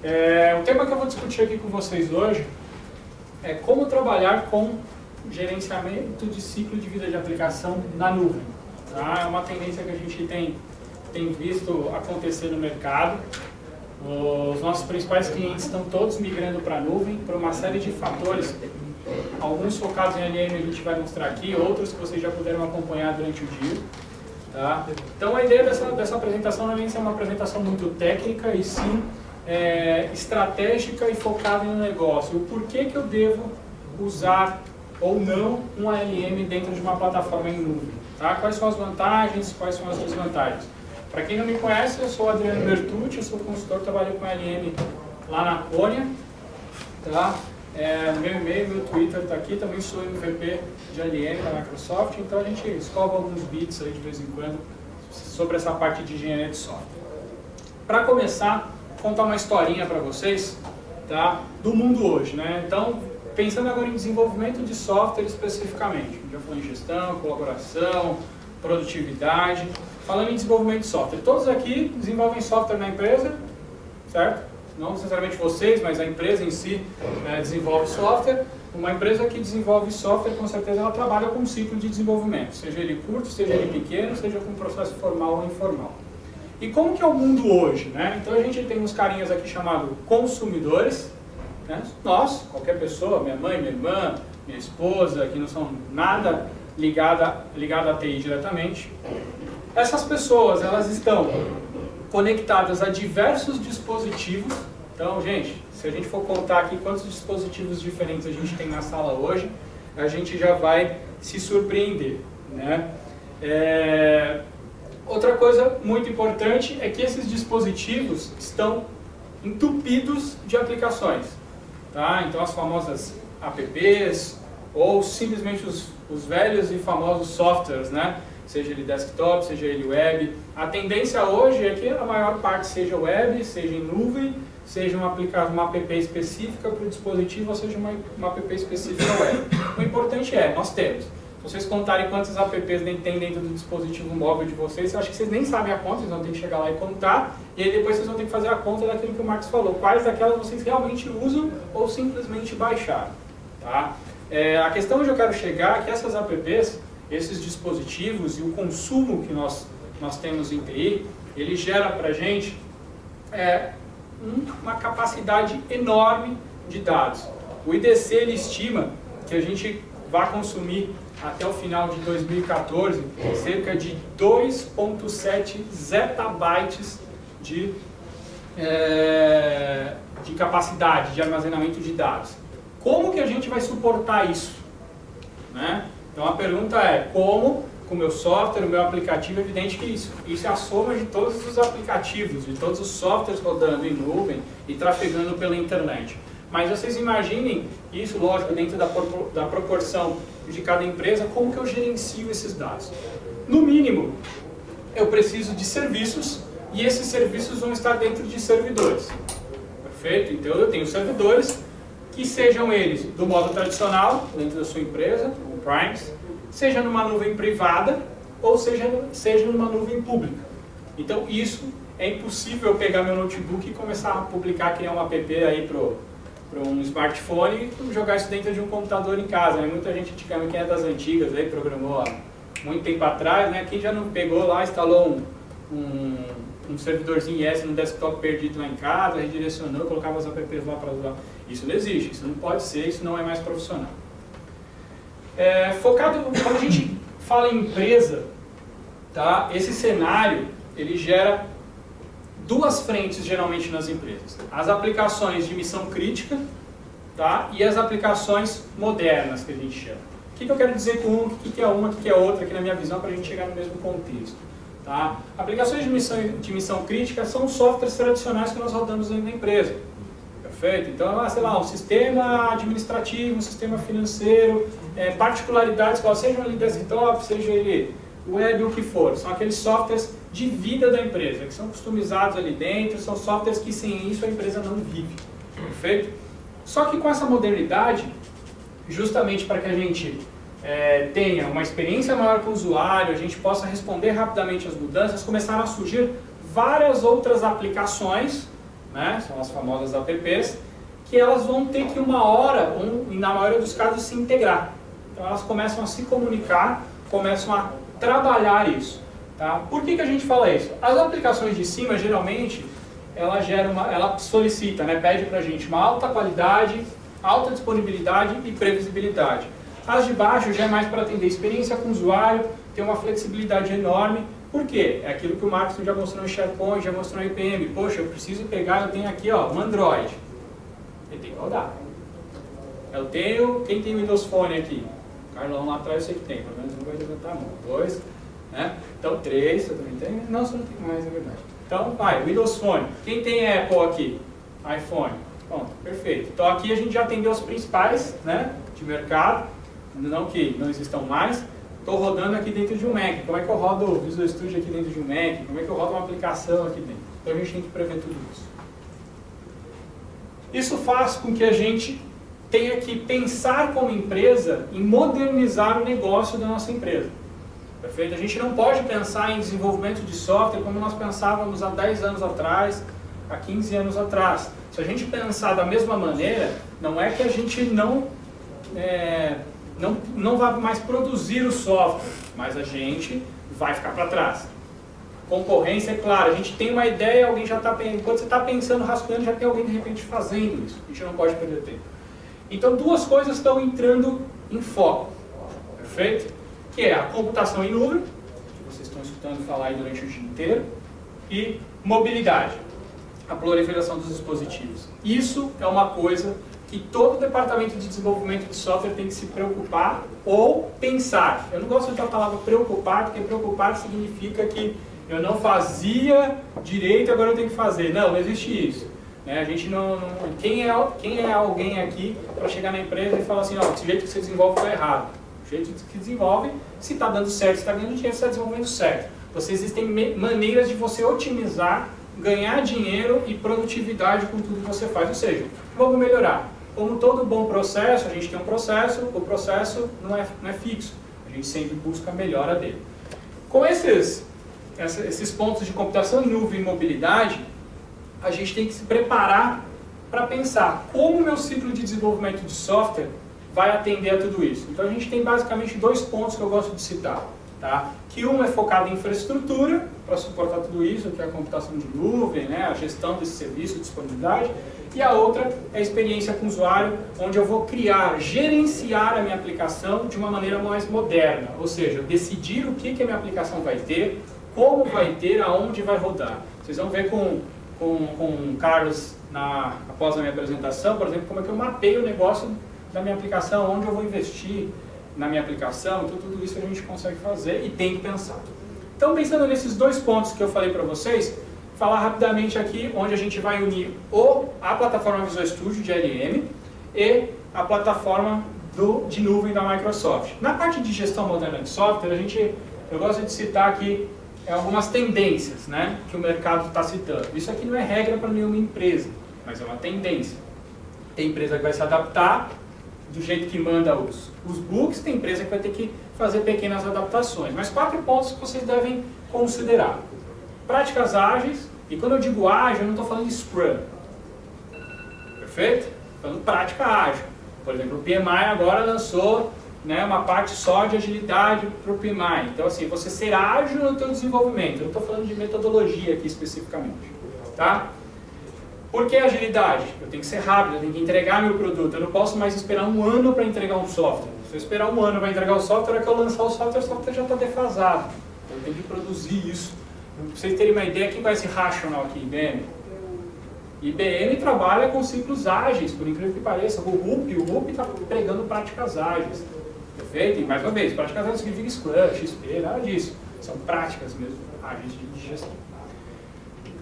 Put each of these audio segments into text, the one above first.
O tema que eu vou discutir aqui com vocês hoje é como trabalhar com gerenciamento de ciclo de vida de aplicação na nuvem. Tá? É uma tendência que a gente tem visto acontecer no mercado. Os nossos principais clientes estão todos migrando para a nuvem por uma série de fatores. Alguns focados em LM a gente vai mostrar aqui, outros que vocês já puderam acompanhar durante o dia. Tá? Então a ideia dessa apresentação não é nem ser uma apresentação muito técnica, e sim estratégica e focada no negócio. O porquê que eu devo usar ou não um ALM dentro de uma plataforma em nuvem. Tá? Quais são as vantagens, quais são as desvantagens. Para quem não me conhece, eu sou o Adriano Bertucci, eu sou consultor, trabalho com ALM lá na Cônia. Tá? Meu e-mail, meu Twitter está aqui, também sou MVP de ALM da Microsoft, então a gente escova alguns bits aí de vez em quando sobre essa parte de engenharia de software. Para começar, vou contar uma historinha para vocês, tá? Do mundo hoje, né? Então, pensando agora em desenvolvimento de software especificamente, já falou em gestão, colaboração, produtividade. Falando em desenvolvimento de software, todos aqui desenvolvem software na empresa, certo? Não necessariamente vocês, mas a empresa em si desenvolve software. Uma empresa que desenvolve software, com certeza, ela trabalha com um ciclo de desenvolvimento, seja ele curto, seja ele pequeno, seja com processo formal ou informal. E como que é o mundo hoje, né? Então a gente tem uns carinhas aqui chamados consumidores, né? Nós, qualquer pessoa, minha mãe, minha irmã, minha esposa, que não são nada ligada à TI diretamente. Essas pessoas, elas estão conectadas a diversos dispositivos. Então, gente, se a gente for contar aqui quantos dispositivos diferentes a gente tem na sala hoje, a gente já vai se surpreender, né? Outra coisa muito importante é que esses dispositivos estão entupidos de aplicações, tá? Então, as famosas apps ou simplesmente os velhos e famosos softwares, né? Seja ele desktop, seja ele web. A tendência hoje é que a maior parte seja web, seja em nuvem, seja uma app específica para o dispositivo, ou seja uma app específica web. O importante nós temos. Se vocês contarem quantas apps tem dentro do dispositivo móvel de vocês, eu acho que vocês nem sabem a conta, vocês vão ter que chegar lá e contar, e aí depois vocês vão ter que fazer a conta daquilo que o Marcos falou. Quais daquelas vocês realmente usam ou simplesmente baixaram. Tá? A questão onde eu quero chegar é que essas apps, esses dispositivos e o consumo que nós temos em TI, ele gera para a gente uma capacidade enorme de dados. O IDC ele estima que a gente vai consumir até o final de 2014 cerca de 2,7 zettabytes de capacidade de armazenamento de dados. Como que a gente vai suportar isso? Né? Então a pergunta é, como, com o meu software, o meu aplicativo, é evidente que isso é a soma de todos os aplicativos, de todos os softwares rodando em nuvem e trafegando pela internet. Mas vocês imaginem isso, lógico, dentro da proporção de cada empresa, como que eu gerencio esses dados. No mínimo, eu preciso de serviços, e esses serviços vão estar dentro de servidores. Perfeito? Então eu tenho servidores, que sejam eles do modo tradicional, dentro da sua empresa, on-premise, seja numa nuvem privada ou seja numa nuvem pública. Então isso é impossível eu pegar meu notebook e começar a publicar, criar uma app aí para um smartphone e jogar isso dentro de um computador em casa. Né? Muita gente, antigamente, quem é das antigas, aí, programou há muito tempo atrás, né? Quem já não pegou lá, instalou um servidorzinho IS no desktop perdido lá em casa, redirecionou, colocava as apps lá para usar. Isso não existe, isso não pode ser, isso não é mais profissional. Quando a gente fala em empresa, tá? Esse cenário ele gera duas frentes geralmente nas empresas. As aplicações de missão crítica, tá? E as aplicações modernas, que a gente chama. O que eu quero dizer com o que é uma, o que é outra, aqui na minha visão, para a gente chegar no mesmo contexto. Tá? Aplicações de missão crítica são softwares tradicionais que nós rodamos dentro da empresa. Perfeito? Então, sei lá, um sistema administrativo, um sistema financeiro, particularidades, seja ele desktop, seja ele web, o que for. São aqueles softwares de vida da empresa, que são customizados ali dentro, são softwares que sem isso a empresa não vive. Perfeito? Só que com essa modernidade, justamente para que a gente tenha uma experiência maior com o usuário, a gente possa responder rapidamente às mudanças, começaram a surgir várias outras aplicações, né? São as famosas apps, que elas vão ter que uma hora, e na maioria dos casos, se integrar. Então elas começam a se comunicar, começam a trabalhar isso. Tá? Por que a gente fala isso? As aplicações de cima, geralmente, ela solicita, né, pede para a gente uma alta qualidade, alta disponibilidade e previsibilidade. As de baixo já é mais para atender experiência com o usuário, tem uma flexibilidade enorme. Por quê? É aquilo que o Marcos já mostrou no SharePoint, já mostrou no IPM. Poxa, eu preciso pegar, eu tenho aqui ó, um Android. Ele tem que rodar. Eu tenho, quem tem Windows Phone aqui? O Carlão lá atrás eu sei que tem, pelo menos um vai levantar a mão. 2, né? Então 3, você também tem? Não, você não tem mais, é verdade. Então vai, Windows Phone. Quem tem Apple aqui? iPhone. Bom, perfeito. Então aqui a gente já atendeu os principais, né, de mercado, não que não existam mais. Estou rodando aqui dentro de um Mac. Como é que eu rodo o Visual Studio aqui dentro de um Mac? Como é que eu rodo uma aplicação aqui dentro? Então a gente tem que prever tudo isso. Isso faz com que a gente tenha que pensar como empresa em modernizar o negócio da nossa empresa. Perfeito? A gente não pode pensar em desenvolvimento de software como nós pensávamos há 10 anos atrás, há 15 anos atrás. Se a gente pensar da mesma maneira, não é que a gente não vai mais produzir o software, mas a gente vai ficar para trás. Concorrência, é claro, a gente tem uma ideia, alguém já está pensando, enquanto você está pensando, rascunhando, já tem alguém de repente fazendo isso. A gente não pode perder tempo. Então duas coisas estão entrando em foco, perfeito? Que é a computação em nuvem, que vocês estão escutando falar aí durante o dia inteiro, e mobilidade, a proliferação dos dispositivos. Isso é uma coisa que todo departamento de desenvolvimento de software tem que se preocupar ou pensar. Eu não gosto da palavra preocupar, porque preocupar significa que eu não fazia direito, agora eu tenho que fazer. Não, não existe isso. A gente quem é alguém aqui para chegar na empresa e falar assim, ó, esse jeito que você desenvolve está errado. O jeito que desenvolve, se está dando certo, se está ganhando dinheiro, se está desenvolvendo certo. Existem maneiras de você otimizar, ganhar dinheiro e produtividade com tudo que você faz. Ou seja, vamos melhorar. Como todo bom processo, a gente tem um processo, o processo não é fixo. A gente sempre busca a melhora dele. Com esses pontos de computação em nuvem e mobilidade, a gente tem que se preparar para pensar como o meu ciclo de desenvolvimento de software vai atender a tudo isso. Então a gente tem basicamente dois pontos que eu gosto de citar. Tá? Que um é focado em infraestrutura, para suportar tudo isso, que é a computação de nuvem, né, a gestão desse serviço, disponibilidade, e a outra é a experiência com o usuário, onde eu vou gerenciar a minha aplicação de uma maneira mais moderna, ou seja, decidir o que a minha aplicação vai ter, como vai ter, aonde vai rodar. Vocês vão ver com o Carlos, após a minha apresentação, por exemplo, como é que eu mapeio o negócio da minha aplicação, onde eu vou investir na minha aplicação. Então tudo isso a gente consegue fazer e tem que pensar. Então pensando nesses dois pontos que eu falei para vocês, falar rapidamente aqui onde a gente vai unir a plataforma Visual Studio de LM e a plataforma de nuvem da Microsoft. Na parte de gestão moderna de software, eu gosto de citar aqui algumas tendências, né, que o mercado está citando. Isso aqui não é regra para nenhuma empresa, mas é uma tendência. Tem empresa que vai se adaptar do jeito que manda os books, tem empresa que vai ter que fazer pequenas adaptações. Mas 4 pontos que vocês devem considerar. Práticas ágeis, e quando eu digo ágil, eu não estou falando de Scrum. Perfeito? Estou falando prática ágil. Por exemplo, o PMI agora lançou, né, uma parte só de agilidade para o PMI. Então, assim, você ser ágil no seu desenvolvimento. Eu não estou falando de metodologia aqui especificamente. Tá? Por que agilidade? Eu tenho que ser rápido, eu tenho que entregar meu produto. Eu não posso mais esperar um ano para entregar um software. Se eu esperar um ano para entregar o software, é que eu lançar o software já está defasado. Então, eu tenho que produzir isso. Para vocês terem uma ideia, quem conhece Rational aqui, IBM? IBM trabalha com ciclos ágeis, por incrível que pareça. O RUP está pregando práticas ágeis. Perfeito? E mais uma vez, práticas ágeis significa Scrum, XP, nada disso. São práticas mesmo, ágeis de gestão.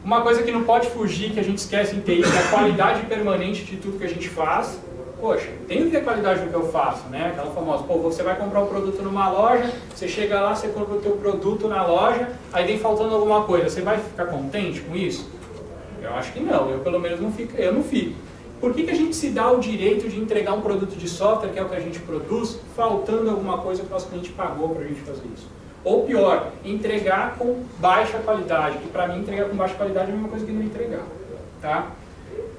Uma coisa que não pode fugir, que a gente esquece em TI, é a qualidade permanente de tudo que a gente faz. Poxa, tem que ter qualidade no que eu faço, né? Aquela famosa, pô, você vai comprar um produto numa loja, você chega lá, você compra o teu produto na loja, aí vem faltando alguma coisa, você vai ficar contente com isso? Eu acho que não, eu pelo menos não fico. Por que a gente se dá o direito de entregar um produto de software, que é o que a gente produz, faltando alguma coisa que o nosso cliente pagou para a gente fazer isso? Ou pior, entregar com baixa qualidade, que para mim entregar com baixa qualidade é a mesma coisa que não entregar. Tá?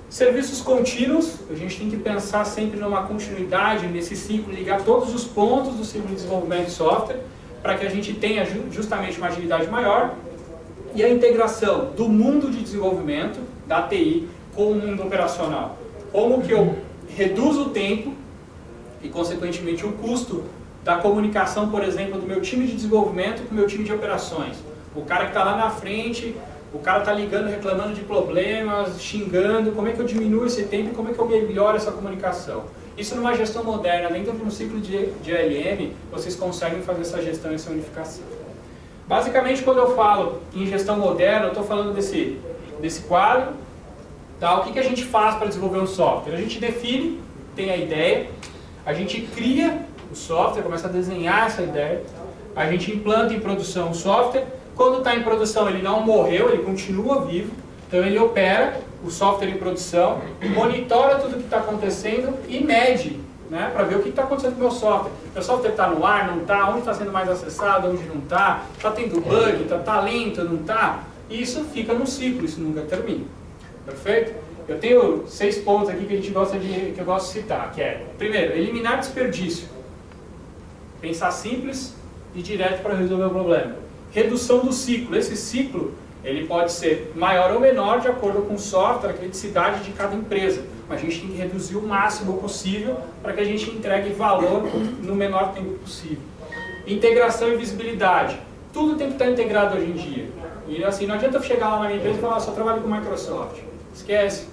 Serviços contínuos, a gente tem que pensar sempre numa continuidade nesse ciclo, ligar todos os pontos do ciclo de desenvolvimento de software, para que a gente tenha justamente uma agilidade maior. E a integração do mundo de desenvolvimento, da TI, com o mundo operacional. Como que eu reduzo o tempo e, consequentemente, o custo da comunicação, por exemplo, do meu time de desenvolvimento com o meu time de operações. O cara que está lá na frente, o cara está ligando, reclamando de problemas, xingando, como é que eu diminuo esse tempo e como é que eu melhoro essa comunicação? Isso numa gestão moderna, dentro de um ciclo de ALM, vocês conseguem fazer essa gestão e essa unificação. Basicamente, quando eu falo em gestão moderna, eu estou falando desse quadro. Tá? O que a gente faz para desenvolver um software? A gente define, tem a ideia, a gente cria o software, começa a desenhar essa ideia, a gente implanta em produção o software. Quando está em produção, ele não morreu, ele continua vivo, então ele opera o software em produção, monitora tudo o que está acontecendo e mede, né, para ver o que está acontecendo com o meu software. Meu software está no ar, não está? Onde está sendo mais acessado, onde não está? Está tendo bug, está lento, não está? E isso fica num ciclo, isso nunca termina. Perfeito? Eu tenho 6 pontos aqui que que eu gosto de citar, que é, primeiro, eliminar desperdício. Pensar simples e direto para resolver o problema. Redução do ciclo. Esse ciclo ele pode ser maior ou menor de acordo com o software, a criticidade de cada empresa. Mas a gente tem que reduzir o máximo possível para que a gente entregue valor no menor tempo possível. Integração e visibilidade. Tudo tem que estar integrado hoje em dia. E assim, não adianta eu chegar lá na minha empresa e falar, só trabalho com Microsoft. Esquece.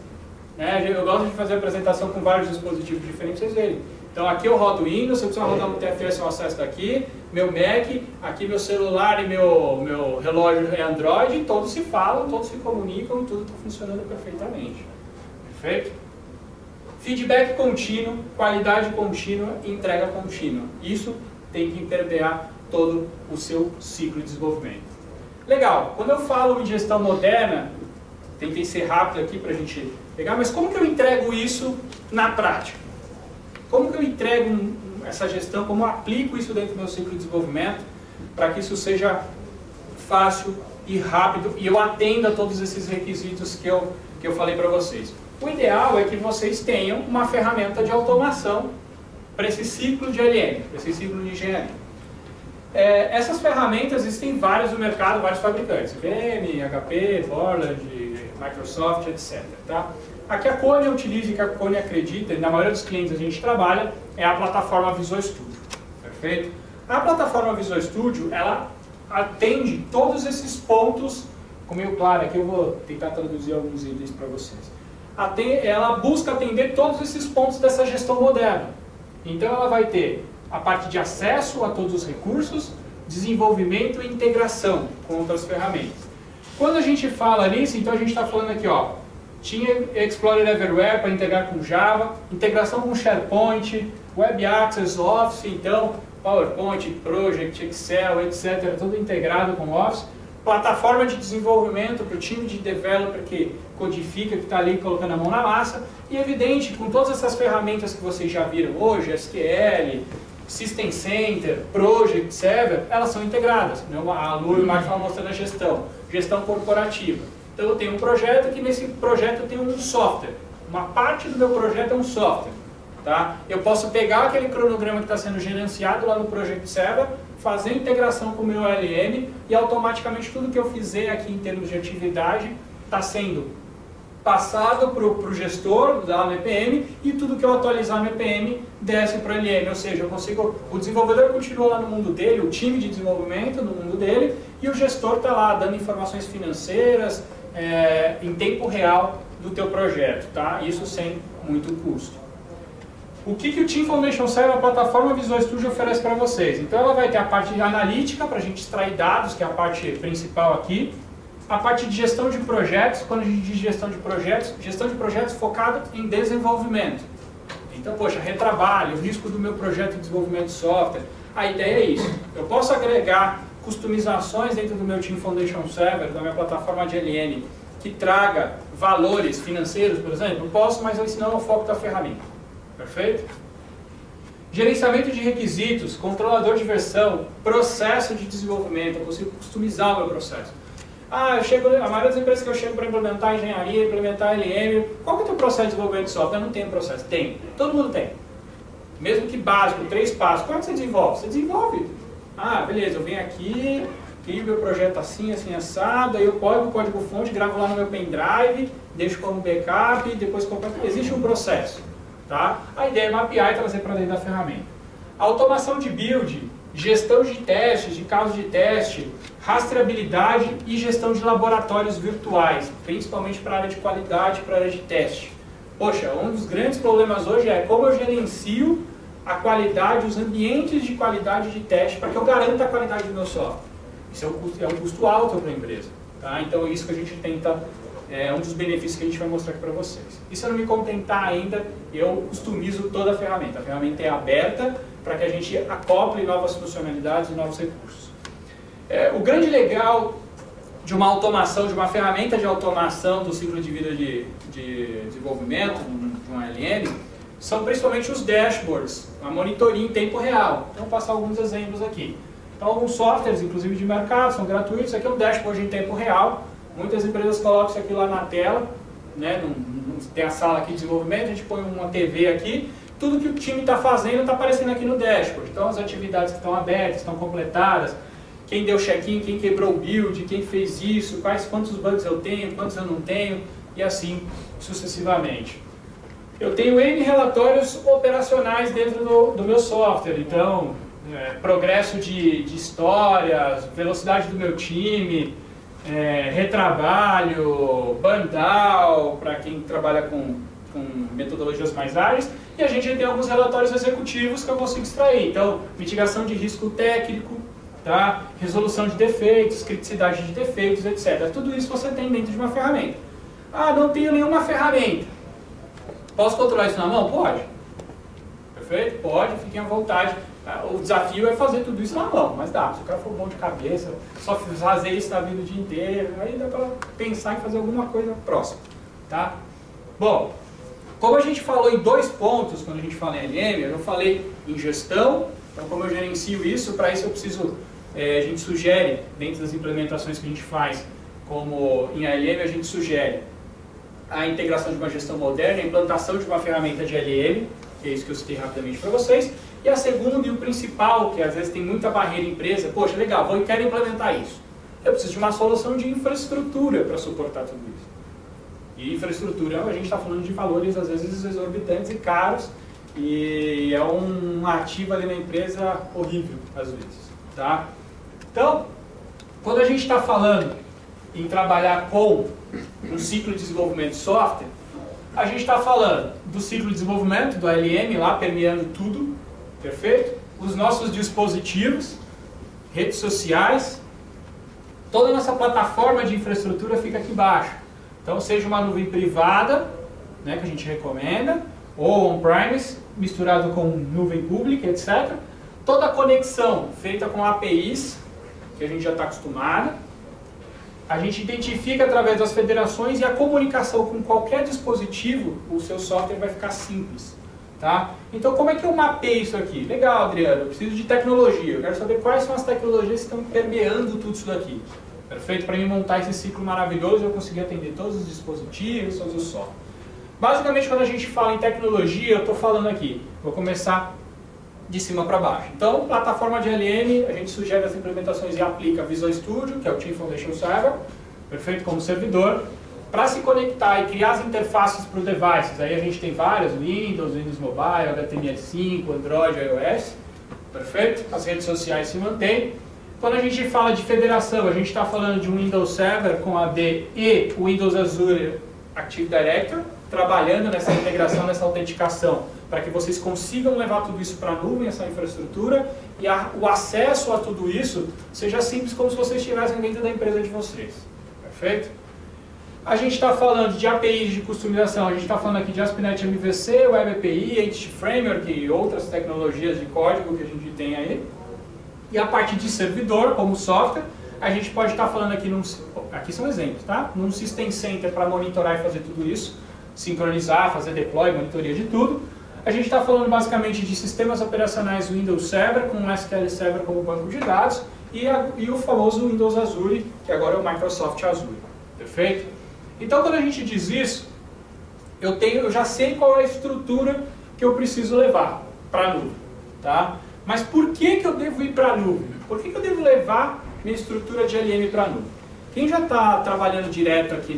Né? Eu gosto de fazer apresentação com vários dispositivos diferentes, vocês verem. Então aqui eu rodo Windows, se eu precisar rodar um TFS eu acesso daqui, meu Mac, aqui meu celular e meu relógio é Android, todos se falam, todos se comunicam, tudo está funcionando perfeitamente. Perfeito? Feedback contínuo, qualidade contínua e entrega contínua. Isso tem que permear todo o seu ciclo de desenvolvimento. Legal, quando eu falo em gestão moderna, tentei ser rápido aqui para a gente pegar, mas como que eu entrego isso na prática? Como que eu entrego essa gestão, como eu aplico isso dentro do meu ciclo de desenvolvimento, para que isso seja fácil e rápido e eu atenda todos esses requisitos que eu falei para vocês. O ideal é que vocês tenham uma ferramenta de automação para esse ciclo de LM, para esse ciclo de engenharia. Essas ferramentas existem várias no mercado, vários fabricantes, IBM, HP, Borland, Microsoft, etc. Tá? A que a Kone utiliza e que a Kone acredita, e na maioria dos clientes a gente trabalha, é a plataforma Visual Studio. Perfeito? A plataforma Visual Studio, ela atende todos esses pontos, como meio claro aqui, eu vou tentar traduzir alguns itens para vocês. Ela busca atender todos esses pontos dessa gestão moderna. Então ela vai ter a parte de acesso a todos os recursos, desenvolvimento e integração com outras ferramentas. Quando a gente fala nisso, então a gente está falando aqui, ó, tinha Explorer Everywhere para integrar com Java, integração com SharePoint, Web Access, Office, então PowerPoint, Project, Excel, etc., tudo integrado com Office. Plataforma de desenvolvimento para o time de developer que codifica, que está ali colocando a mão na massa. E evidente, com todas essas ferramentas que vocês já viram hoje, SQL, System Center, Project, Server, elas são integradas. A Lu e o Marcos estavam mostrando a gestão corporativa. Então eu tenho um projeto que nesse projeto eu tenho um software. Uma parte do meu projeto é um software. Tá? Eu posso pegar aquele cronograma que está sendo gerenciado lá no Project Server, fazer a integração com o meu LM e automaticamente tudo que eu fizer aqui em termos de atividade está sendo passado para o gestor lá no EPM e tudo que eu atualizar no EPM desce para o LM, ou seja, o desenvolvedor continua lá no mundo dele, o time de desenvolvimento no mundo dele e o gestor está lá dando informações financeiras em tempo real do teu projeto, tá? Isso sem muito custo. O que o Team Foundation Server, a plataforma Visual Studio, oferece para vocês? Então ela vai ter a parte de analítica para a gente extrair dados, que é a parte principal aqui. A parte de gestão de projetos, quando a gente diz gestão de projetos focado em desenvolvimento. Então, poxa, retrabalho, risco do meu projeto de desenvolvimento de software. A ideia é isso. Eu posso agregar customizações dentro do meu Team Foundation Server, da minha plataforma de LN, que traga valores financeiros, por exemplo. Eu posso, mas esse não é o foco da ferramenta. Perfeito? Gerenciamento de requisitos, controlador de versão, processo de desenvolvimento. Eu consigo customizar o meu processo. Ah, a maioria das empresas que eu chego para implementar engenharia, implementar LM, qual que é o teu processo de desenvolvimento de software? Eu não tenho processo. Tem. Todo mundo tem. Mesmo que básico, 3 passos. Como é que você desenvolve? Você desenvolve. Ah, beleza, eu venho aqui, crio meu projeto assim, assim, assado, aí eu pego o código-fonte, gravo lá no meu pendrive, deixo como backup, depois compartilho. Existe um processo. Tá? A ideia é mapear e trazer para dentro da ferramenta. A automação de build, gestão de testes, de casos de teste, rastreabilidade e gestão de laboratórios virtuais, principalmente para a área de qualidade, para a área de teste. Poxa, um dos grandes problemas hoje é como eu gerencio a qualidade, os ambientes de qualidade de teste para que eu garanta a qualidade do meu software. Isso é um custo alto para a empresa. Tá? Então é isso que a gente tenta, é um dos benefícios que a gente vai mostrar aqui para vocês. E se eu não me contentar ainda, eu customizo toda a ferramenta. A ferramenta é aberta para que a gente acople novas funcionalidades e novos recursos. O grande legal de uma automação, de uma ferramenta de automação do ciclo de vida de desenvolvimento, de um LM, são principalmente os dashboards, a monitoria em tempo real. Então, vou passar alguns exemplos aqui. Então, alguns softwares, inclusive de mercado, são gratuitos. Isso aqui é um dashboard em tempo real. Muitas empresas colocam isso aqui lá na tela, né? Tem a sala aqui de desenvolvimento, a gente põe uma TV aqui. Tudo que o time está fazendo está aparecendo aqui no dashboard. Então, as atividades que estão abertas, estão completadas, quem deu check-in, quem quebrou o build, quem fez isso, quantos bugs eu tenho, quantos eu não tenho, e assim sucessivamente. Eu tenho N relatórios operacionais dentro do meu software, então, progresso de histórias, velocidade do meu time, retrabalho, bundle, para quem trabalha com metodologias mais ágeis, e a gente tem alguns relatórios executivos que eu consigo extrair. Então, mitigação de risco técnico, tá? Resolução de defeitos, criticidade de defeitos, etc. Tudo isso você tem dentro de uma ferramenta. Ah, não tenho nenhuma ferramenta. Posso controlar isso na mão? Pode. Perfeito? Pode, fiquem à vontade. O desafio é fazer tudo isso na mão, mas dá. Se o cara for bom de cabeça, só fazer isso na vida o dia inteiro, aí dá para pensar em fazer alguma coisa próxima. Tá? Bom, como a gente falou em 2 pontos quando a gente fala em LM, eu falei em gestão, então como eu gerencio isso, para isso eu preciso, a gente sugere, dentro das implementações que a gente faz, como em LM, a gente sugere a integração de uma gestão moderna, a implantação de uma ferramenta de LM, que é isso que eu citei rapidamente para vocês, e a segunda e o principal, que às vezes tem muita barreira em empresa, poxa, legal, quero implementar isso. Eu preciso de uma solução de infraestrutura para suportar tudo isso. E infraestrutura, a gente está falando de valores às vezes exorbitantes e caros, e é um ativo ali na empresa horrível, às vezes. Tá? Então, quando a gente está falando em trabalhar com um ciclo de desenvolvimento de software, a gente está falando do ciclo de desenvolvimento, do ALM, lá permeando tudo, perfeito? Os nossos dispositivos, redes sociais, toda a nossa plataforma de infraestrutura fica aqui embaixo. Então, seja uma nuvem privada, né, que a gente recomenda, ou on-premise, misturado com nuvem pública, etc. Toda a conexão feita com APIs, que a gente já está acostumado. A gente identifica através das federações e a comunicação com qualquer dispositivo, o seu software vai ficar simples. Tá? Então, como é que eu mapeio isso aqui? Legal, Adriano, eu preciso de tecnologia. Eu quero saber quais são as tecnologias que estão permeando tudo isso daqui. Perfeito? Para mim montar esse ciclo maravilhoso, eu conseguir atender todos os dispositivos, todos os softwares. Basicamente, quando a gente fala em tecnologia, eu estou falando aqui. Vou começar de cima para baixo. Então, plataforma de LM, a gente sugere as implementações e aplica Visual Studio, que é o Team Foundation Server, perfeito, como servidor. Para se conectar e criar as interfaces para os devices, aí a gente tem várias, Windows Mobile, HTML5, Android, iOS, perfeito? As redes sociais se mantêm. Quando a gente fala de federação, a gente está falando de um Windows Server com AD e o Windows Azure Active Directory, trabalhando nessa integração, nessa autenticação, para que vocês consigam levar tudo isso para a nuvem, essa infraestrutura, e o acesso a tudo isso seja simples como se vocês estivessem dentro da empresa de vocês. Perfeito? A gente está falando de APIs de customização, a gente está falando aqui de ASP.NET MVC, Web API, Entity Framework e outras tecnologias de código que a gente tem aí. E a parte de servidor, como software, a gente pode estar falando aqui, aqui são exemplos, tá? Num System Center para monitorar e fazer tudo isso, sincronizar, fazer deploy, monitoria de tudo. A gente está falando basicamente de sistemas operacionais Windows Server com o SQL Server como banco de dados e o famoso Windows Azure, que agora é o Microsoft Azure. Perfeito? Então, quando a gente diz isso, eu já sei qual é a estrutura que eu preciso levar para a nuvem. Tá? Mas por que eu devo ir para a nuvem? Por que eu devo levar minha estrutura de LM para a nuvem? Quem já está trabalhando direto aqui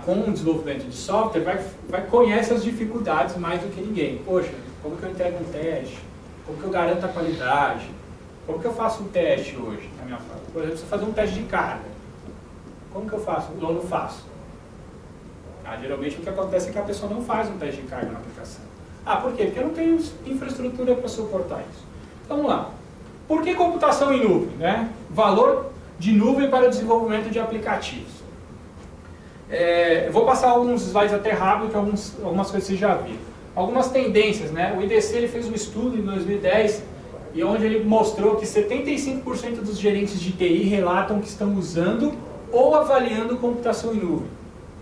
com o desenvolvimento de software conhece as dificuldades mais do que ninguém. Poxa, como que eu entrego um teste? Como que eu garanto a qualidade? Como que eu faço um teste hoje na minha fábrica? Por exemplo, se eu fazer um teste de carga, como que eu faço? Eu não faço. Geralmente o que acontece é que a pessoa não faz um teste de carga na aplicação. Por quê? Porque eu não tenho infraestrutura para suportar isso. Então, vamos lá. Por que computação em nuvem? Né? Valor de nuvem para o desenvolvimento de aplicativos. Eu vou passar alguns slides até rápido, que algumas coisas vocês já viram. Algumas tendências, né? O IDC ele fez um estudo em 2010, e onde ele mostrou que 75% dos gerentes de TI relatam que estão usando ou avaliando computação em nuvem.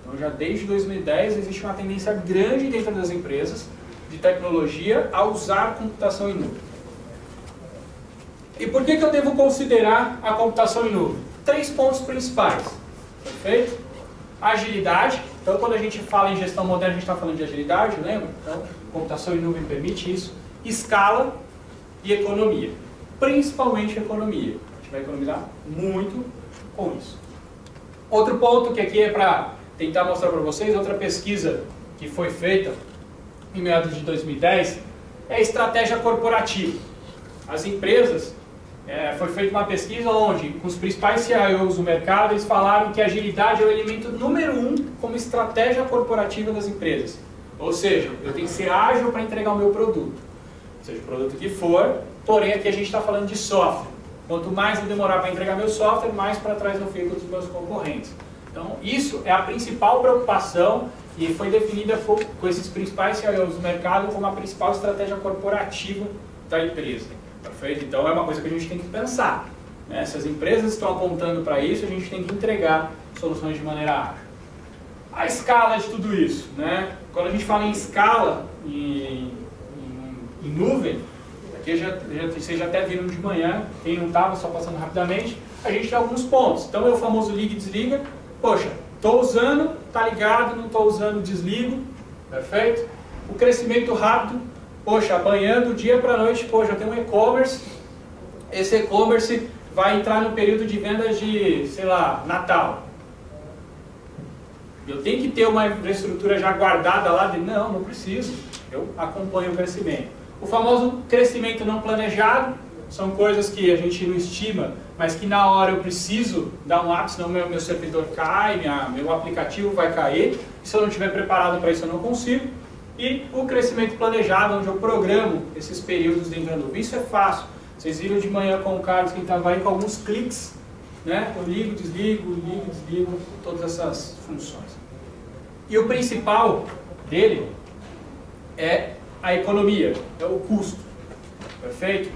Então, já desde 2010 existe uma tendência grande dentro das empresas de tecnologia a usar computação em nuvem. E por que eu devo considerar a computação em nuvem? 3 pontos principais. Perfeito? Agilidade. Então, quando a gente fala em gestão moderna, a gente está falando de agilidade, lembra? Então, computação em nuvem permite isso. Escala e economia. Principalmente economia. A gente vai economizar muito com isso. Outro ponto que aqui é para tentar mostrar para vocês, outra pesquisa que foi feita em meados de 2010, é a estratégia corporativa. As empresas, foi feita uma pesquisa onde, com os principais CIOs do mercado, eles falaram que a agilidade é o elemento número 1 como estratégia corporativa das empresas. Ou seja, eu tenho que ser ágil para entregar o meu produto. Seja o produto que for, porém aqui a gente está falando de software. Quanto mais eu demorar para entregar meu software, mais para trás eu fico dos meus concorrentes. Então, isso é a principal preocupação e foi definida com esses principais CIOs do mercado como a principal estratégia corporativa da empresa. Perfeito? Então, é uma coisa que a gente tem que pensar. Né? Se as empresas estão apontando para isso, a gente tem que entregar soluções de maneira ágil. A escala de tudo isso. Né? Quando a gente fala em escala, em nuvem, aqui vocês já até viram de manhã, quem não estava, só passando rapidamente, a gente tem alguns pontos. Então, é o famoso liga e desliga. Poxa, estou usando, está ligado, não estou usando, desligo. Perfeito? O crescimento rápido. Poxa, amanhã, do dia para a noite, poxa, eu tenho um e-commerce. Esse e-commerce vai entrar no período de vendas de, sei lá, Natal. Eu tenho que ter uma infraestrutura já guardada lá? Não preciso. Eu acompanho o crescimento. O famoso crescimento não planejado. São coisas que a gente não estima, mas que na hora eu preciso dar um up, senão meu servidor cai, meu aplicativo vai cair. Se eu não estiver preparado para isso, eu não consigo. E o crescimento planejado, onde eu programo esses períodos dentro da nuvem. Isso é fácil. Vocês viram de manhã com o Carlos, que estava aí com alguns cliques. Né? Eu ligo, desligo, todas essas funções. E o principal dele é a economia, é o custo. Perfeito?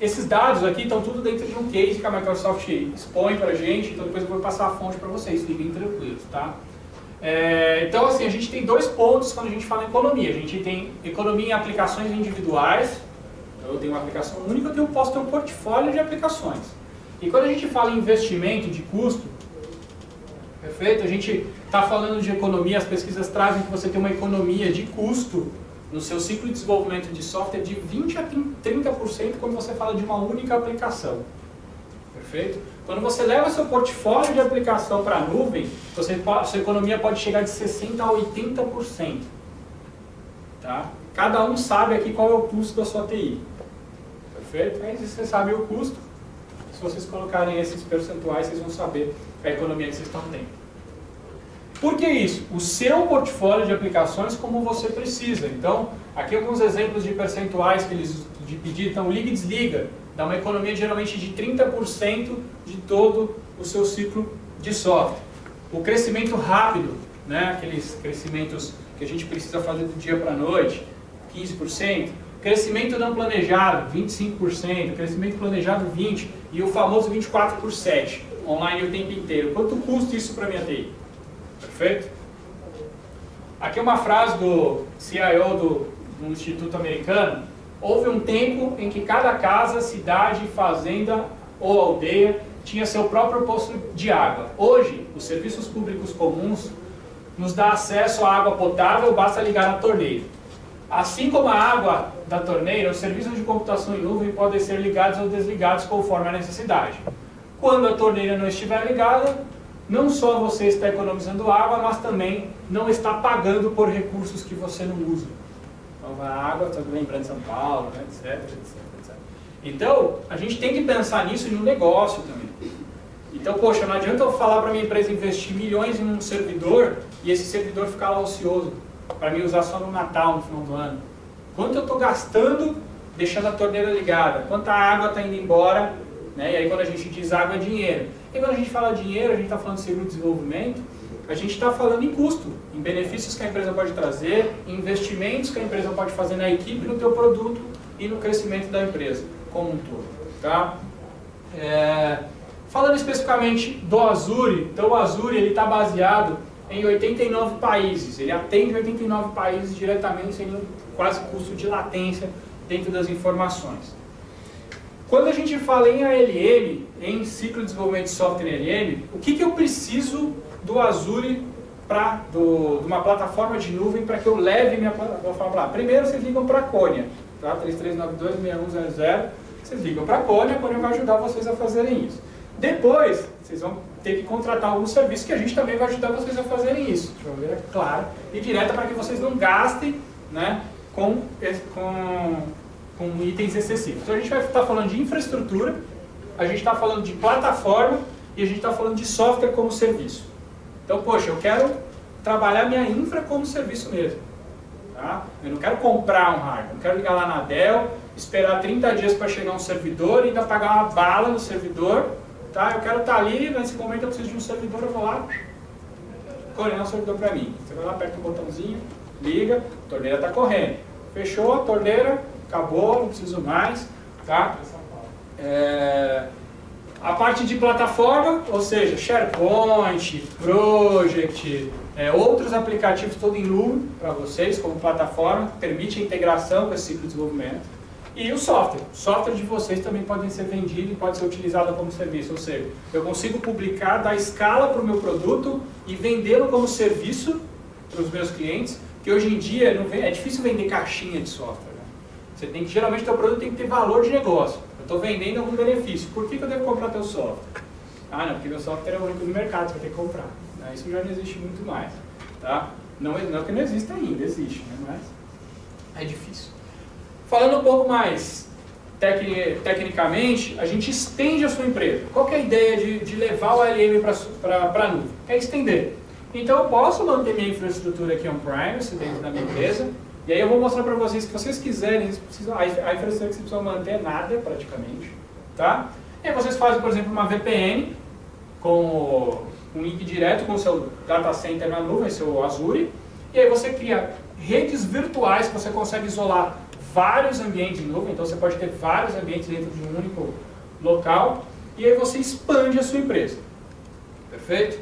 Esses dados aqui estão tudo dentro de um case que a Microsoft expõe para a gente, então depois eu vou passar a fonte para vocês, fiquem tranquilos, tá? Então, assim, a gente tem 2 pontos quando a gente fala em economia. A gente tem economia em aplicações individuais, então eu tenho uma aplicação única, eu posso ter um portfólio de aplicações. E quando a gente fala em investimento de custo, perfeito? A gente está falando de economia, as pesquisas trazem que você tem uma economia de custo no seu ciclo de desenvolvimento de software de 20% a 30% quando você fala de uma única aplicação. Perfeito? Quando você leva seu portfólio de aplicação para a nuvem, sua economia pode chegar de 60% a 80%. Tá? Cada um sabe aqui qual é o custo da sua TI. Perfeito? Aí você sabe o custo. Se vocês colocarem esses percentuais, vocês vão saber a economia que vocês estão tendo. Por que isso? O seu portfólio de aplicações como você precisa. Então, aqui alguns exemplos de percentuais que eles pediram. Então, liga e desliga. Dá uma economia geralmente de 30% de todo o seu ciclo de software. O crescimento rápido, né? Aqueles crescimentos que a gente precisa fazer do dia para a noite, 15%. Crescimento não planejado, 25%. Crescimento planejado, 20%. E o famoso 24/7, online o tempo inteiro. Quanto custa isso para a minha TI? Perfeito? Aqui é uma frase do CIO do Instituto Americano, Houve um tempo em que cada casa, cidade, fazenda ou aldeia tinha seu próprio poço de água. Hoje, os serviços públicos comuns nos dá acesso à água potável, basta ligar a torneira. Assim como a água da torneira, os serviços de computação em nuvem podem ser ligados ou desligados conforme a necessidade. Quando a torneira não estiver ligada, não só você está economizando água, mas também não está pagando por recursos que você não usa. Então, a água, estou lembrando de São Paulo, né, etc. Então, a gente tem que pensar nisso em um negócio também. Então, poxa, não adianta eu falar para a minha empresa investir milhões em um servidor e esse servidor ficar lá ocioso, para me usar só no Natal, no final do ano. Quanto eu estou gastando deixando a torneira ligada? Quanta água está indo embora? Né? E aí quando a gente diz água é dinheiro. E quando a gente fala dinheiro, a gente está falando de seguro de desenvolvimento, a gente está falando em custo, em benefícios que a empresa pode trazer, em investimentos que a empresa pode fazer na equipe, no teu produto e no crescimento da empresa como um todo. Tá? Falando especificamente do Azure, então o Azure está baseado em 89 países, ele atende 89 países diretamente, sem quase custo de latência dentro das informações. Quando a gente fala em ALM, em ciclo de desenvolvimento de software em ALM, o que eu preciso do Azure, de uma plataforma de nuvem para que eu leve minha plataforma lá? Primeiro vocês ligam para a Cônia, tá? 3392-6100, vocês ligam para a Cônia vai ajudar vocês a fazerem isso. Depois, vocês vão ter que contratar algum serviço que a gente também vai ajudar vocês a fazerem isso, de maneira clara e direta para que vocês não gastem, né, com itens excessivos. Então a gente vai estar falando de infraestrutura, a gente está falando de plataforma e a gente está falando de software como serviço. Então, poxa, eu quero trabalhar minha infra como serviço mesmo. Tá? Eu não quero comprar um hardware, eu não quero ligar lá na Dell, esperar 30 dias para chegar um servidor e ainda pagar uma bala no servidor. Tá? Eu quero estar ali, nesse momento eu preciso de um servidor, eu vou lá, coordenar um servidor para mim. Você vai lá, aperta o botãozinho, liga, a torneira está correndo. Fechou a torneira, acabou, não preciso mais. Tá? A parte de plataforma, ou seja, SharePoint, Project, outros aplicativos todo em nuvem para vocês como plataforma, permite a integração com esse ciclo de desenvolvimento. E o software. O software de vocês também pode ser vendido e pode ser utilizado como serviço. Ou seja, eu consigo publicar, dar escala para o meu produto e vendê-lo como serviço para os meus clientes, que hoje em dia é difícil vender caixinha de software. Né? Você tem que, geralmente, o teu produto tem que ter valor de negócio. Eu estou vendendo algum benefício. Por que eu devo comprar teu software? Ah, não, porque meu software é o único no mercado, você vai ter que comprar. Isso já não existe muito mais. Tá? Não que não exista ainda, existe, né? Mas é difícil. Falando um pouco mais tecnicamente, a gente estende a sua empresa. Qual que é a ideia de levar o ALM para a nuvem? É estender. Então eu posso manter minha infraestrutura aqui on-premise dentro da minha empresa, e aí eu vou mostrar para vocês que se vocês quiserem, a infraestrutura que vocês precisam manter é nada praticamente. Tá? E aí vocês fazem, por exemplo, uma VPN com um link direto com o seu data center na nuvem, seu Azure, e aí você cria redes virtuais que você consegue isolar vários ambientes em nuvem, então você pode ter vários ambientes dentro de um único local, e aí você expande a sua empresa. Perfeito?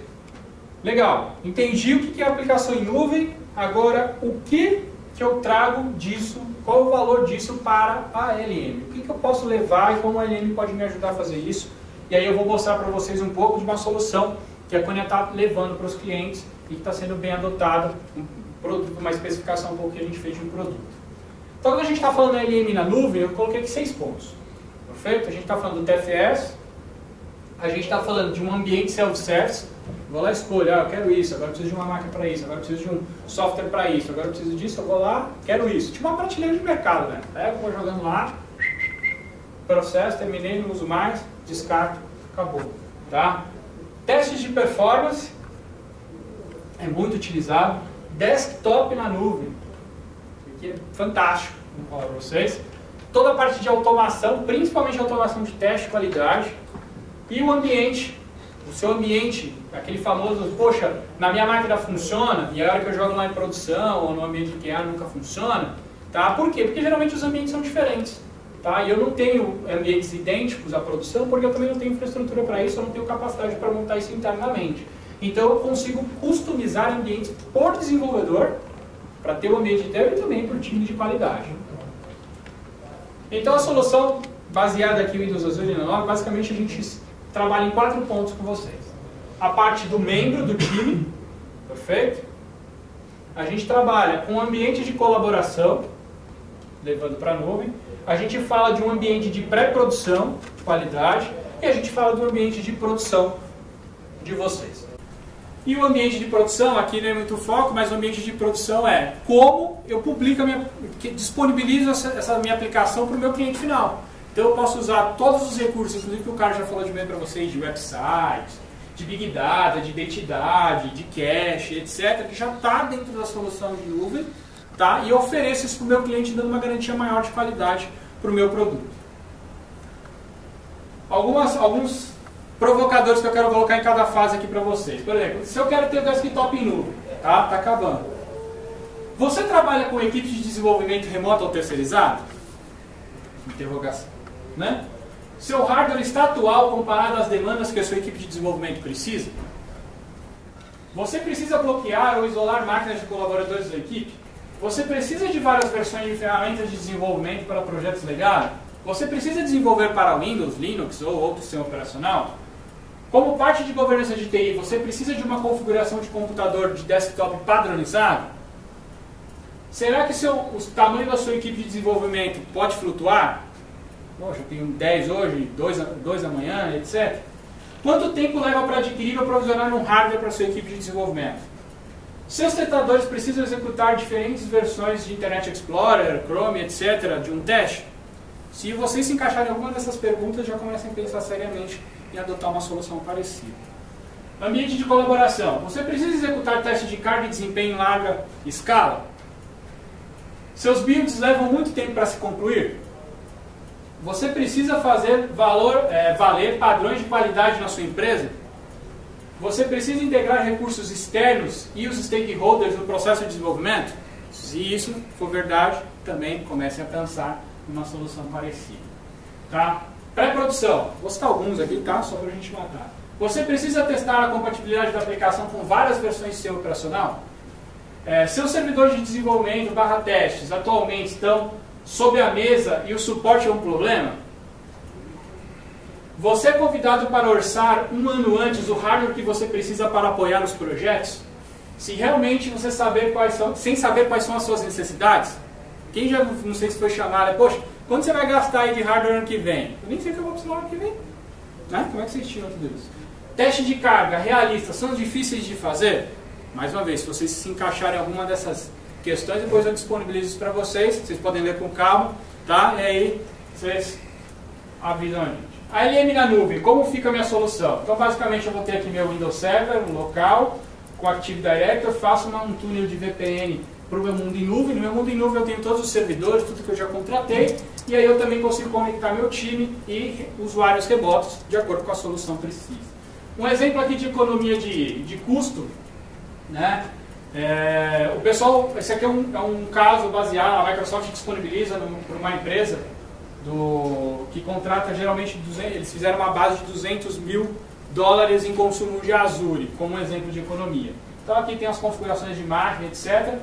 Legal. Entendi o que é aplicação em nuvem, agora o que eu trago disso, qual o valor disso para a ALM? O que eu posso levar e como a ALM pode me ajudar a fazer isso? E aí eu vou mostrar para vocês um pouco de uma solução que a Cônia está levando para os clientes e que está sendo bem adotada, uma especificação um pouco que a gente fez de um produto. Então, quando a gente está falando da ALM na nuvem, eu coloquei aqui 6 pontos. Perfeito? A gente está falando do TFS, a gente está falando de um ambiente self-service. Vou lá e escolho, eu quero isso, agora eu preciso de uma máquina para isso, agora eu preciso de um software para isso, agora eu preciso disso, eu vou lá, quero isso. Tipo uma prateleira de mercado, né? Pego, vou jogando lá, processo, terminei, não uso mais, descarto, acabou. Tá? Testes de performance, é muito utilizado. Desktop na nuvem. Que é fantástico, vou falar para vocês. Toda a parte de automação, principalmente automação de teste de qualidade. E o ambiente, o seu ambiente, aquele famoso, poxa, na minha máquina funciona, e a hora que eu jogo lá em produção, ou no ambiente de QA nunca funciona. Tá? Por quê? Porque geralmente os ambientes são diferentes. Tá? E eu não tenho ambientes idênticos à produção, porque eu também não tenho infraestrutura para isso, eu não tenho capacidade para montar isso internamente. Então eu consigo customizar ambientes por desenvolvedor, para ter o ambiente inteiro e também para o time de qualidade. Então a solução baseada aqui no Windows Azure 9, basicamente a gente trabalha em 4 pontos com vocês. A parte do membro do time, perfeito? A gente trabalha com um ambiente de colaboração, levando para a nuvem. A gente fala de um ambiente de pré-produção, qualidade, e a gente fala do ambiente de produção de vocês. E o ambiente de produção, aqui não é muito foco, mas o ambiente de produção é como eu publico disponibilizo essa minha aplicação para o meu cliente final. Então eu posso usar todos os recursos, inclusive que o cara já falou de bem para vocês, de websites, de Big Data, de identidade, de cache, etc., que já está dentro da solução de nuvem, tá? E eu ofereço isso para o meu cliente dando uma garantia maior de qualidade para o meu produto. Alguns provocadores que eu quero colocar em cada fase aqui para vocês. Por exemplo, se eu quero ter o desktop em nuvem, tá? Tá acabando. Você trabalha com equipe de desenvolvimento remoto ou terceirizado? Interrogação. Né? Seu hardware está atual comparado às demandas que a sua equipe de desenvolvimento precisa? Você precisa bloquear ou isolar máquinas de colaboradores da equipe? Você precisa de várias versões de ferramentas de desenvolvimento para projetos legados? Você precisa desenvolver para Windows, Linux ou outro sistema operacional? Como parte de governança de TI, você precisa de uma configuração de computador de desktop padronizado? Será que o tamanho da sua equipe de desenvolvimento pode flutuar? Poxa, eu tenho 10 hoje, 2 amanhã, etc. Quanto tempo leva para adquirir ou provisionar um hardware para a sua equipe de desenvolvimento? Seus testadores precisam executar diferentes versões de Internet Explorer, Chrome, etc. de um teste? Se vocês se encaixarem em alguma dessas perguntas, já comecem a pensar seriamente em adotar uma solução parecida. Ambiente de colaboração. Você precisa executar testes de carga e desempenho em larga escala? Seus builds levam muito tempo para se concluir? Você precisa fazer valer padrões de qualidade na sua empresa? Você precisa integrar recursos externos e os stakeholders no processo de desenvolvimento? Se isso for verdade, também comecem a pensar em uma solução parecida. Tá? Pré-produção. Vou citar alguns aqui, tá? Só para a gente matar. Você precisa testar a compatibilidade da aplicação com várias versões de sistema operacional? Seus servidores de desenvolvimento / testes atualmente estão sob a mesa e o suporte é um problema? Você é convidado para orçar um ano antes o hardware que você precisa para apoiar os projetos? Se realmente você sem saber quais são as suas necessidades? Quem já, não sei se foi chamado, poxa, quanto você vai gastar aí de hardware ano que vem? Eu nem sei o que eu vou precisar ano que vem. Né? Como é que vocês tiram tudo isso? Teste de carga, realista, são difíceis de fazer? Mais uma vez, se vocês se encaixarem em alguma dessas questões, depois eu disponibilizo isso para vocês. Vocês podem ler com calma, tá? E aí, vocês avisam a gente. A LM na nuvem, como fica a minha solução? Então, basicamente, eu vou ter aqui meu Windows Server, um local, com Active Directory, faço um túnel de VPN para o meu mundo em nuvem. No meu mundo em nuvem eu tenho todos os servidores, tudo que eu já contratei, e aí eu também consigo conectar meu time e usuários remotos, de acordo com a solução precisa. Um exemplo aqui de economia de custo, né? O pessoal, esse aqui é um caso baseado, a Microsoft disponibiliza para uma empresa que contrata geralmente, eles fizeram uma base de $200 mil em consumo de Azure, como um exemplo de economia. Então aqui tem as configurações de máquina, etc.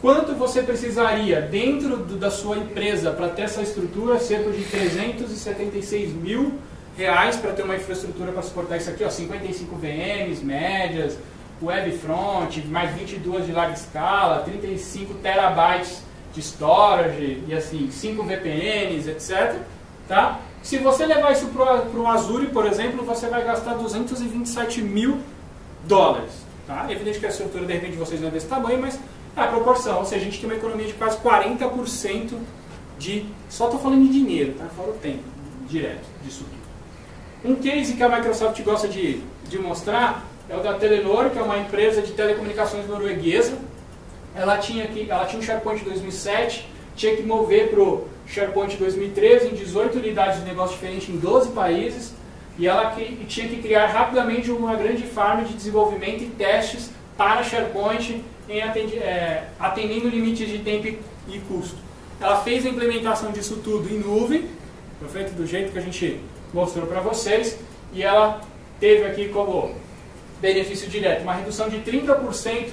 Quanto você precisaria dentro da sua empresa para ter essa estrutura? Cerca de R$376 mil para ter uma infraestrutura para suportar isso aqui, ó, 55 VMs médias, Webfront, mais 22 de larga escala, 35 terabytes de storage e assim, 5 VPNs, etc. Tá? Se você levar isso para o Azure, por exemplo, você vai gastar $227 mil. Tá? É evidente que a estrutura de repente de vocês não é desse tamanho, mas é a proporção. Ou seja, a gente tem uma economia de quase 40% de... Só estou falando de dinheiro, tá? Fora o tempo direto disso aqui. Um case que a Microsoft gosta de mostrar é o da Telenor, que é uma empresa de telecomunicações norueguesa. Ela tinha um SharePoint 2007, tinha que mover para o SharePoint 2013 em 18 unidades de negócio diferentes em 12 países, e ela tinha que criar rapidamente uma grande farm de desenvolvimento e testes para SharePoint, atendendo limites de tempo e custo. Ela fez a implementação disso tudo em nuvem, foi feito do jeito que a gente mostrou para vocês, e ela teve aqui como benefício direto uma redução de 30%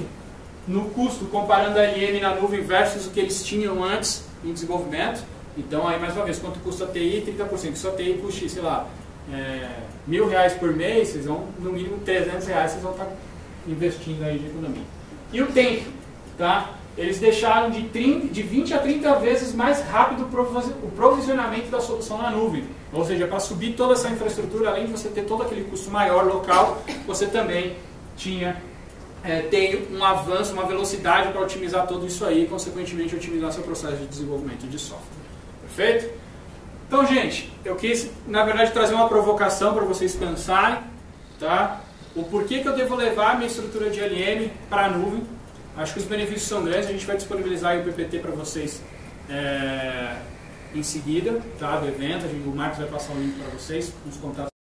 no custo, comparando a LM na nuvem versus o que eles tinham antes em desenvolvimento. Então, aí mais uma vez, quanto custa a TI? 30%. Se a TI custa, sei lá, R$1.000 por mês, vocês vão, no mínimo R$300, vocês vão estar investindo aí de economia. E o tempo, tá? Eles deixaram de 20 a 30 vezes mais rápido o provisionamento da solução na nuvem. Ou seja, para subir toda essa infraestrutura, além de você ter todo aquele custo maior local, você também tem um avanço, uma velocidade para otimizar tudo isso aí e, consequentemente, otimizar seu processo de desenvolvimento de software. Perfeito? Então, gente, eu quis, na verdade, trazer uma provocação para vocês pensarem, tá? O porquê que eu devo levar a minha estrutura de LM para a nuvem. Acho que os benefícios são grandes, a gente vai disponibilizar aí o PPT para vocês em seguida, tá, do evento. O Marcos vai passar o link para vocês, nos contatos.